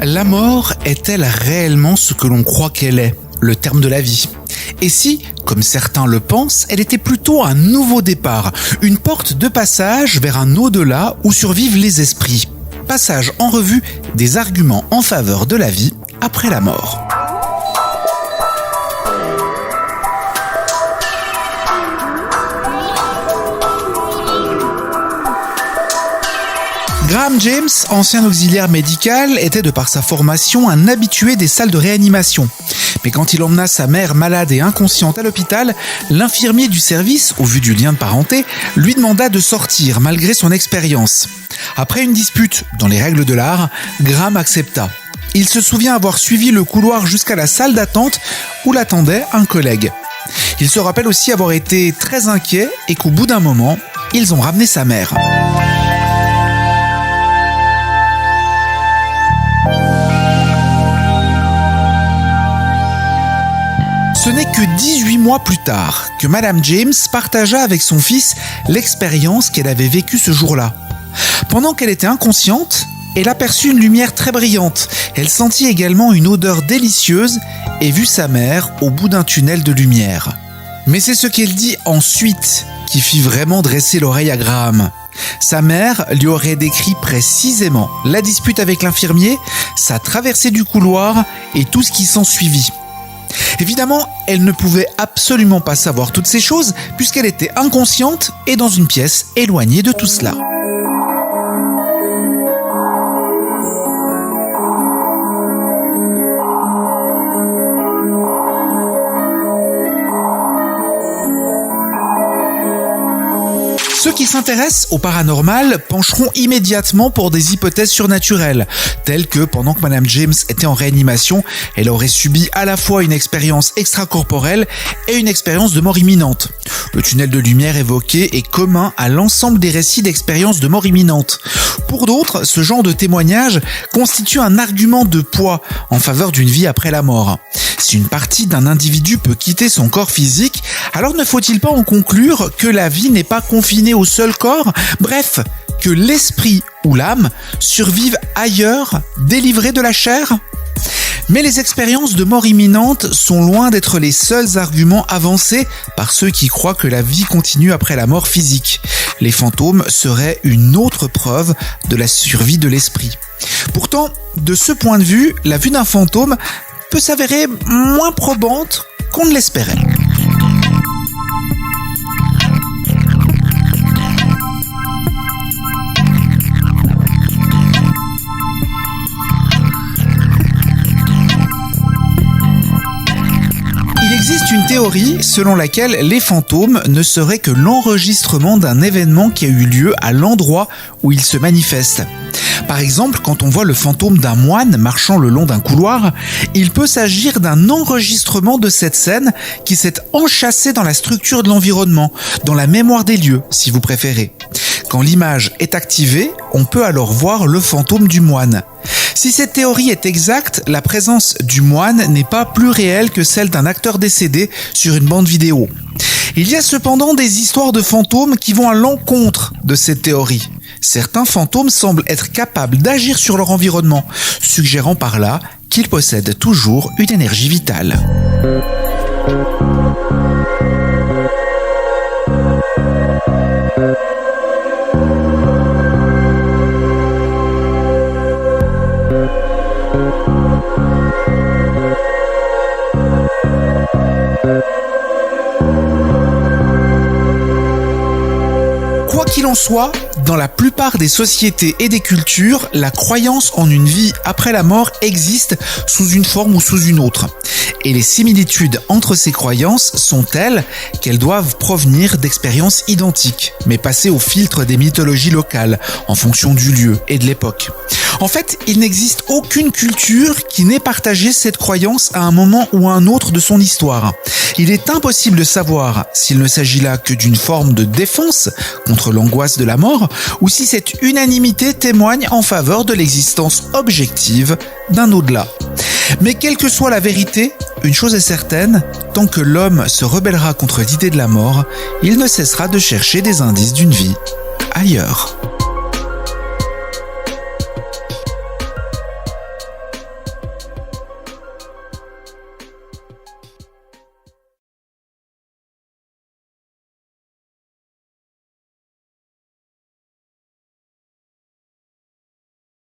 La mort est-elle réellement ce que l'on croit qu'elle est, le terme de la vie ? Et si, comme certains le pensent, elle était plutôt un nouveau départ, une porte de passage vers un au-delà où survivent les esprits ? Passage en revue des arguments en faveur de la vie après la mort. Graham James, ancien auxiliaire médical, était de par sa formation un habitué des salles de réanimation. Mais quand il emmena sa mère malade et inconsciente à l'hôpital, l'infirmier du service, au vu du lien de parenté, lui demanda de sortir malgré son expérience. Après une dispute dans les règles de l'art, Graham accepta. Il se souvient avoir suivi le couloir jusqu'à la salle d'attente où l'attendait un collègue. Il se rappelle aussi avoir été très inquiet et qu'au bout d'un moment, ils ont ramené sa mère. Ce n'est que 18 mois plus tard que Madame James partagea avec son fils l'expérience qu'elle avait vécue ce jour-là. Pendant qu'elle était inconsciente, elle aperçut une lumière très brillante. Elle sentit également une odeur délicieuse et vit sa mère au bout d'un tunnel de lumière. Mais c'est ce qu'elle dit ensuite qui fit vraiment dresser l'oreille à Graham. Sa mère lui aurait décrit précisément la dispute avec l'infirmier, sa traversée du couloir et tout ce qui s'ensuivit. Évidemment, elle ne pouvait absolument pas savoir toutes ces choses puisqu'elle était inconsciente et dans une pièce éloignée de tout cela. Ceux qui s'intéressent au paranormal pencheront immédiatement pour des hypothèses surnaturelles, telles que pendant que Madame James était en réanimation, elle aurait subi à la fois une expérience extracorporelle et une expérience de mort imminente. Le tunnel de lumière évoqué est commun à l'ensemble des récits d'expériences de mort imminente. Pour d'autres, ce genre de témoignage constitue un argument de poids en faveur d'une vie après la mort. Si une partie d'un individu peut quitter son corps physique, alors ne faut-il pas en conclure que la vie n'est pas confinée au seul corps ? Bref, que l'esprit ou l'âme survivent ailleurs, délivrés de la chair ? Mais les expériences de mort imminente sont loin d'être les seuls arguments avancés par ceux qui croient que la vie continue après la mort physique. Les fantômes seraient une autre preuve de la survie de l'esprit. Pourtant, de ce point de vue, la vue d'un fantôme peut s'avérer moins probante qu'on ne l'espérait. Il existe une théorie selon laquelle les fantômes ne seraient que l'enregistrement d'un événement qui a eu lieu à l'endroit où il se manifeste. Par exemple, quand on voit le fantôme d'un moine marchant le long d'un couloir, il peut s'agir d'un enregistrement de cette scène qui s'est enchâssée dans la structure de l'environnement, dans la mémoire des lieux, si vous préférez. Quand l'image est activée, on peut alors voir le fantôme du moine. Si cette théorie est exacte, la présence du moine n'est pas plus réelle que celle d'un acteur décédé sur une bande vidéo. Il y a cependant des histoires de fantômes qui vont à l'encontre de cette théorie. Certains fantômes semblent être capables d'agir sur leur environnement, suggérant par là qu'ils possèdent toujours une énergie vitale. Quoi qu'il en soit, dans la plupart des sociétés et des cultures, la croyance en une vie après la mort existe sous une forme ou sous une autre. Et les similitudes entre ces croyances sont telles qu'elles doivent provenir d'expériences identiques, mais passées au filtre des mythologies locales, en fonction du lieu et de l'époque. En fait, il n'existe aucune culture qui n'ait partagé cette croyance à un moment ou à un autre de son histoire. Il est impossible de savoir s'il ne s'agit là que d'une forme de défense contre l'angoisse de la mort, ou si cette unanimité témoigne en faveur de l'existence objective d'un au-delà. Mais quelle que soit la vérité, une chose est certaine, tant que l'homme se rebellera contre l'idée de la mort, il ne cessera de chercher des indices d'une vie ailleurs.